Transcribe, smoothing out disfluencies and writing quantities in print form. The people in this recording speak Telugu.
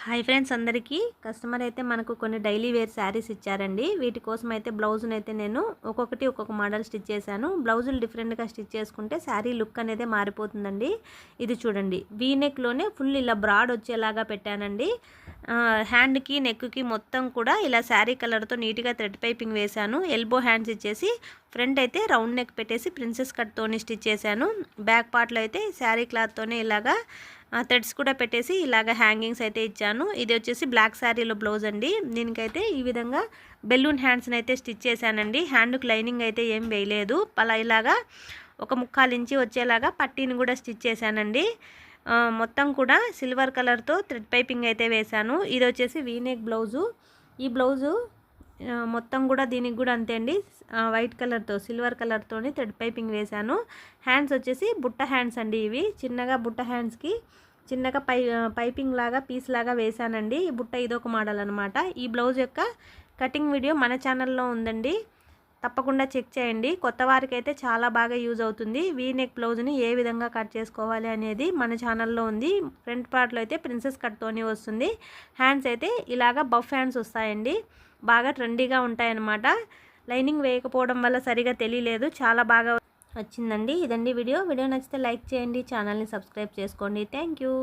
హాయ్ ఫ్రెండ్స్, అందరికీ కస్టమర్ అయితే మనకు కొన్ని డైలీ వేర్ శారీస్ ఇచ్చారండి. వీటి కోసం అయితే బ్లౌజ్ని అయితే నేను ఒక్కొక్క మోడల్ స్టిచ్ చేశాను. బ్లౌజులు డిఫరెంట్గా స్టిచ్ చేసుకుంటే శారీ లుక్ అనేది మారిపోతుందండి. ఇది చూడండి, వీ నెక్లోనే ఫుల్ ఇలా బ్రాడ్ వచ్చేలాగా పెట్టానండి. హ్యాండ్కి నెక్కి మొత్తం కూడా ఇలా శారీ కలర్తో నీట్గా థ్రెడ్ పైపింగ్ వేశాను. ఎల్బో హ్యాండ్స్ ఇచ్చేసి ఫ్రంట్ అయితే రౌండ్ నెక్ పెట్టేసి ప్రిన్సెస్ కట్తోని స్టిచ్ చేశాను. బ్యాక్ పార్ట్లో అయితే శారీ క్లాత్తోనే ఇలాగా థ్రెడ్స్ కూడా పెట్టేసి ఇలాగ హ్యాంగింగ్స్ అయితే ఇచ్చాను. ఇది వచ్చేసి బ్లాక్ శారీలో బ్లౌజ్ అండి. దీనికైతే ఈ విధంగా బెలూన్ హ్యాండ్స్ని అయితే స్టిచ్ చేశానండి. హ్యాండ్కి లైనింగ్ అయితే ఏం వేయలేదు. అలా ఇలాగా 1/4 ఇంచి వచ్చేలాగా పట్టీని కూడా స్టిచ్ చేశానండి. మొత్తం కూడా సిల్వర్ కలర్తో థ్రెడ్ పైపింగ్ అయితే వేశాను. ఇది వచ్చేసి వీనెక్ బ్లౌజు. ఈ బ్లౌజు మొత్తం కూడా దీనికి కూడా అంతే అండి. వైట్ కలర్తో సిల్వర్ కలర్తోని థ్రెడ్ పైపింగ్ వేశాను. హ్యాండ్స్ వచ్చేసి బుట్ట హ్యాండ్స్ అండి. ఇవి చిన్నగా బుట్ట హ్యాండ్స్కి చిన్నగా పైపింగ్ లాగా పీస్ లాగా వేశానండి. ఈ బుట్ట ఇదొక మోడల్ అనమాట. ఈ బ్లౌజ్ యొక్క కటింగ్ వీడియో మన ఛానల్లో ఉందండి, తప్పకుండా చెక్ చేయండి. కొత్త వారికి అయితే చాలా బాగా యూజ్ అవుతుంది. వీ నెక్ బ్లౌజ్ని ఏ విధంగా కట్ చేసుకోవాలి అనేది మన ఛానల్లో ఉంది. ఫ్రంట్ పార్ట్లో అయితే ప్రిన్సెస్ కట్తోని వస్తుంది. హ్యాండ్స్ అయితే ఇలాగా బఫ్ హ్యాండ్స్ వస్తాయండి. బాగా ట్రెండీగా ఉంటాయన్నమాట. లైనింగ్ వేయకపోవడం వల్ల సరిగా తెలియలేదు, చాలా బాగా వచ్చిందండి. ఇదండి వీడియో నచ్చితే లైక్ చేయండి, ఛానల్ని సబ్స్క్రైబ్ చేసుకోండి. Thank you.